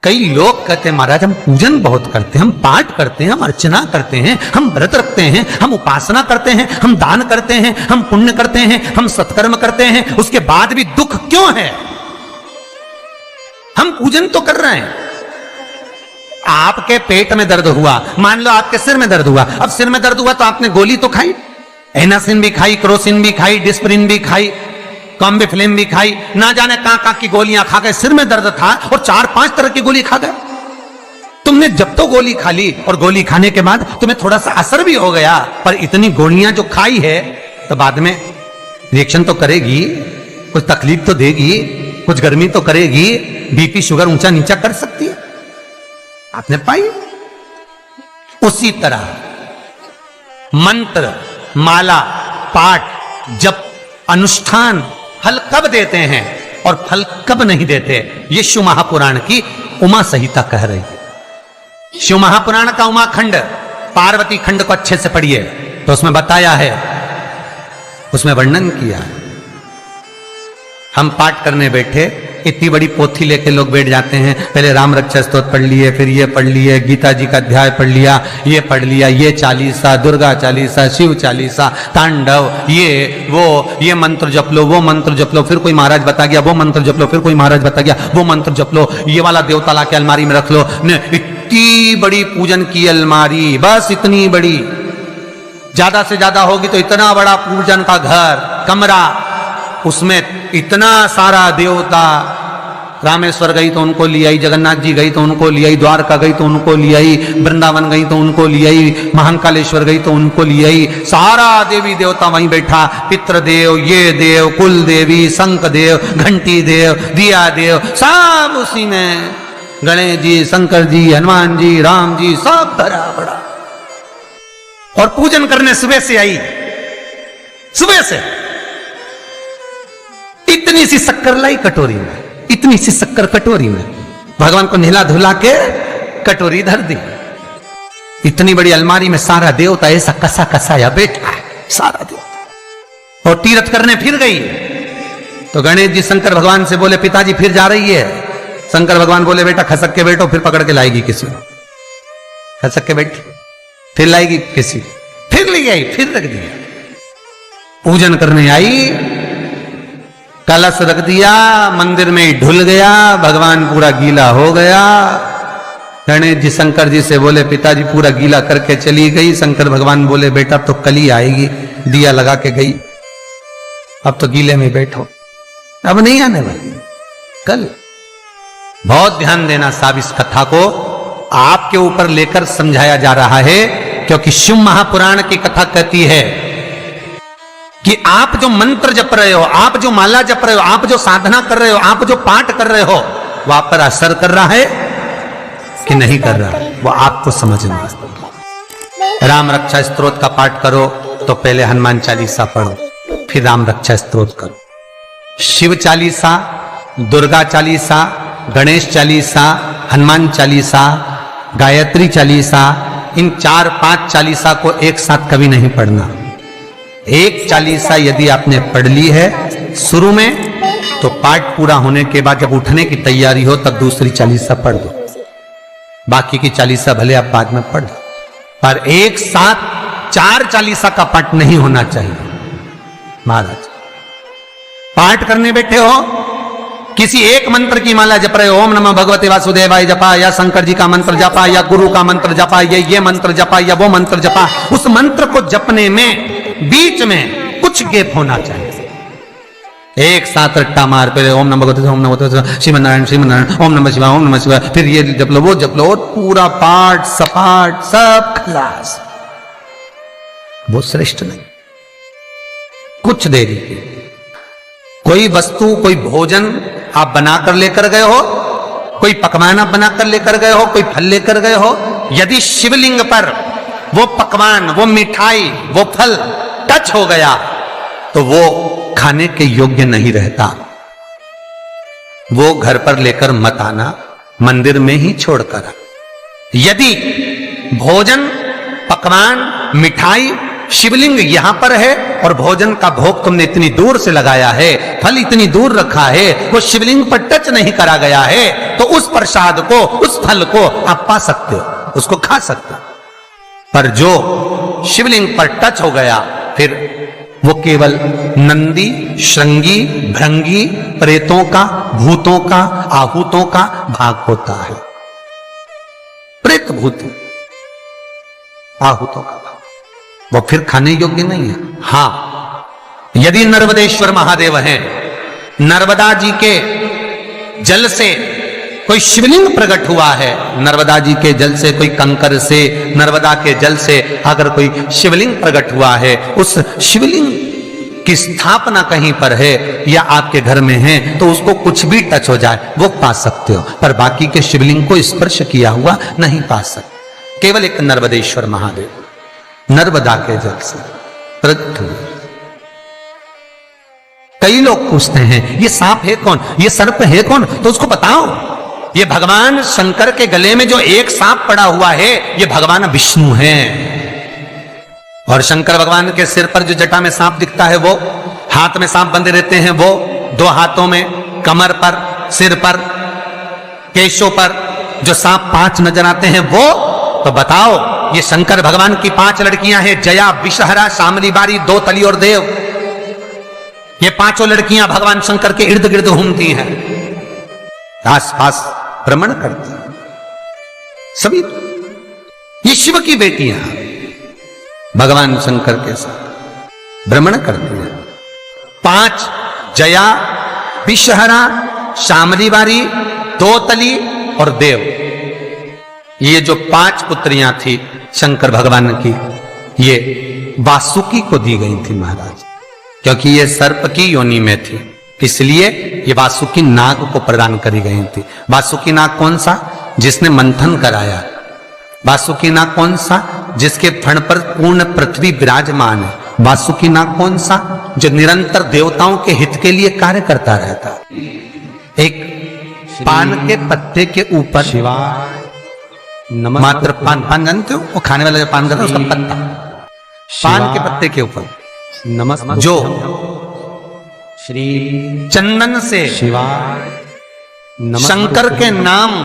कई लोग कहते हैं महाराज हम पूजन बहुत करते हैं, हम पाठ करते हैं, हम अर्चना करते हैं, हम व्रत रखते हैं, हम उपासना करते हैं, हम दान करते हैं, हम पुण्य करते हैं, हम सत्कर्म करते हैं, उसके बाद भी दुख क्यों है? हम पूजन तो कर रहे हैं। आपके पेट में दर्द हुआ, मान लो आपके सिर में दर्द हुआ, अब सिर में दर्द हुआ तो आपने गोली तो खाई, एनासिन भी खाई, क्रोसिन भी खाई, डिस्प्रिन भी खाई, कॉम्बिफ्लिम भी खाई, ना जाने कहां की गोलियां खा गए। सिर में दर्द था और 4-5 तरह की गोली खा गए। तुमने जब तो गोली खा ली और गोली खाने के बाद तुम्हें थोड़ा सा असर भी हो गया, पर इतनी गोलियां जो खाई है तो बाद में रिएक्शन तो करेगी, कुछ तकलीफ तो देगी, कुछ गर्मी तो करेगी, बीपी शुगर ऊंचा नीचा कर सकती है, आपने पाई। उसी तरह मंत्र, माला, पाठ, जप, अनुष्ठान फल कब देते हैं और फल कब नहीं देते, ये शिव महापुराण की उमा संहिता कह रही है। शिव महापुराण का उमा खंड, पार्वती खंड को अच्छे से पढ़िए तो उसमें बताया है, उसमें वर्णन किया है। हम पाठ करने बैठे, इतनी बड़ी पोथी लेके लोग बैठ जाते हैं, पहले राम रक्षा स्तोत्र पढ़ लिए, फिर ये पढ़ लिए, गीता जी का अध्याय पढ़ लिया, ये पढ़ लिया, ये चालीसा, दुर्गा चालीसा, शिव चालीसा, तांडव, ये मंत्र जप लो, वो मंत्र जप लो, फिर कोई महाराज बता गया, वो मंत्र जप लो, फिर कोई महाराज बता गया, वो मंत्र जप लो, ये वाला देवता ला के अलमारी में रख लो। इतनी बड़ी पूजन की अलमारी, बस इतनी बड़ी, ज्यादा से ज्यादा होगी तो इतना बड़ा पूजन का घर, कमरा, उसमें इतना सारा देवता। रामेश्वर गई तो उनको ले आई, जगन्नाथ जी गई तो उनको ले आई, द्वारका गई तो उनको ले आई, वृंदावन गई तो उनको ले आई, महाकालेश्वर गई तो उनको ले आई, सारा देवी देवता वहीं बैठा, पितृदेव, ये देव, कुल देवी, शंख देव, घंटी देव, दिया देव, सब उसी में, गणेश जी, शंकर जी, हनुमान जी, राम जी, सब भरा पड़ा। और पूजन करने सुबह से आई, सुबह से इतनी सी शक्कर लाई कटोरी में, इतनी सी शक्कर कटोरी में, भगवान को नहला धुला के कटोरी धर दी। इतनी बड़ी अलमारी में सारा देवता ऐसा कसा कसाया बैठा है, सारा देवता। और तीर्थ करने फिर गई तो गणेश जी शंकर भगवान से बोले, पिताजी फिर जा रही है। शंकर भगवान बोले, बेटा खसक के बैठो, फिर पकड़ के लाएगी किसी को, खसक के बैठ, फिर लाएगी किसी, फिर ले आई, फिर रख दिया। पूजन करने आई, कलश रख दिया, मंदिर में ढुल गया, भगवान पूरा गीला हो गया। गणेश जी शंकर जी से बोले, पिताजी पूरा गीला करके चली गई। शंकर भगवान बोले, बेटा तो कल ही आएगी, दिया लगा के गई, अब तो गीले में बैठो, अब नहीं आने वाली, कल। बहुत ध्यान देना साहब, इस कथा को आपके ऊपर लेकर समझाया जा रहा है, क्योंकि शिव महापुराण की कथा कहती है कि आप जो मंत्र जप रहे हो, आप जो माला जप रहे हो, आप जो साधना कर रहे हो, आप जो पाठ कर रहे हो, वह आप पर असर कर रहा है कि नहीं कर रहा, वो आपको समझना है। राम रक्षा स्तोत्र का पाठ करो तो पहले हनुमान चालीसा पढ़ो, फिर राम रक्षा स्तोत्र करो। शिव चालीसा, दुर्गा चालीसा, गणेश चालीसा, हनुमान चालीसा, गायत्री चालीसा, इन 4-5 चालीसा को एक साथ कभी नहीं पढ़ना। एक चालीसा यदि आपने पढ़ ली है शुरू में, तो पाठ पूरा होने के बाद जब उठने की तैयारी हो तब दूसरी चालीसा पढ़ दो, बाकी की चालीसा भले आप बाद में पढ़ दो, पर एक साथ 4 चालीसा का पाठ नहीं होना चाहिए। महाराज पाठ करने बैठे हो, किसी एक मंत्र की माला जप रहे हो, ओम नमः भगवते वासुदेवाय जपा, या शंकर जी का मंत्र जपा, या गुरु का मंत्र जपा, या ये मंत्र जपा, या वो मंत्र जपा, उस मंत्र को जपने में बीच में कुछ गैप होना चाहिए। एक साथ रट्टा मार पे ओम नमः भगवते, ओम नमः भगवते, श्रीमन्नारायण श्रीमन्नारायण, ओम नमः शिवाय, ओम नमः शिवाय, फिर ये जप लो, वो जप लो, और पूरा पाठ सपाट सब खलास, वो श्रेष्ठ नहीं। कुछ देरी की कोई वस्तु, कोई भोजन आप बनाकर लेकर गए हो, कोई पकवान आप बनाकर लेकर गए हो, कोई फल लेकर गए हो, यदि शिवलिंग पर वो पकवान, वो मिठाई, वो फल टच हो गया तो वो खाने के योग्य नहीं रहता, वो घर पर लेकर मत आना, मंदिर में ही छोड़कर। यदि भोजन, पकवान, मिठाई, शिवलिंग यहां पर है और भोजन का भोग तुमने इतनी दूर से लगाया है, फल इतनी दूर रखा है, वो शिवलिंग पर टच नहीं करा गया है, तो उस प्रसाद को, उस फल को आप पा सकते हो, उसको खा सकते हो। पर जो शिवलिंग पर टच हो गया, फिर वो केवल नंदी, श्रृंगी, भृंगी, प्रेतों का, भूतों का, आहूतों का भाग होता है। प्रेत भूत आहूतों का भाग, वो फिर खाने योग्य नहीं है। हां, यदि नर्मदेश्वर महादेव हैं, नर्मदा जी के जल से कोई शिवलिंग प्रकट हुआ है, नर्मदा जी के जल से, कोई कंकर से, नर्मदा के जल से अगर कोई शिवलिंग प्रकट हुआ है, उस शिवलिंग की स्थापना कहीं पर है या आपके घर में है, तो उसको कुछ भी टच हो जाए वो पा सकते हो, पर बाकी के शिवलिंग को स्पर्श किया हुआ नहीं पा सकते। केवल एक नर्मदेश्वर महादेव नर्मदा के जल से प्रकट हुए। कई लोग पूछते हैं ये सांप है कौन, ये सर्प है कौन, तो उसको बताओ ये भगवान शंकर के गले में जो एक सांप पड़ा हुआ है, ये भगवान विष्णु हैं। और शंकर भगवान के सिर पर जो जटा में सांप दिखता है, वो हाथ में सांप बंधे रहते हैं, वो दो हाथों में, कमर पर, सिर पर, केशों पर जो सांप 5 नजर आते हैं, वो तो बताओ ये शंकर भगवान की 5 लड़कियां हैं, जया, विषहरा, शामली बारी, दो तली और देव। ये 5 लड़कियां भगवान शंकर के इर्द गिर्द घूमती हैं, आसपास भ्रमण करती हैं। सभी ये शिव की बेटियां भगवान शंकर के साथ भ्रमण करती हैं। 5 जया, विषहरा, शामली बारी, दो तली और देव, ये जो 5 पुत्रियां थी शंकर भगवान की, ये वासुकी को दी गई थी महाराज, क्योंकि ये सर्प की योनि में थी, इसलिए ये वासुकी नाग को प्रदान करी गई थी। वासुकी नाग कौन सा? जिसने मंथन कराया। वासुकी नाग कौन सा? जिसके फण पर पूर्ण पृथ्वी विराजमान है। वासुकी नाग कौन सा? जो निरंतर देवताओं के हित के लिए कार्य करता रहता। एक पान के पत्ते के ऊपर मात्र पान जानते हो, वो खाने वाला जो पान करता है उसका पत्ता, पान के पत्ते के ऊपर नमस्ते जो श्री चंदन से शिवाय शंकर के नाम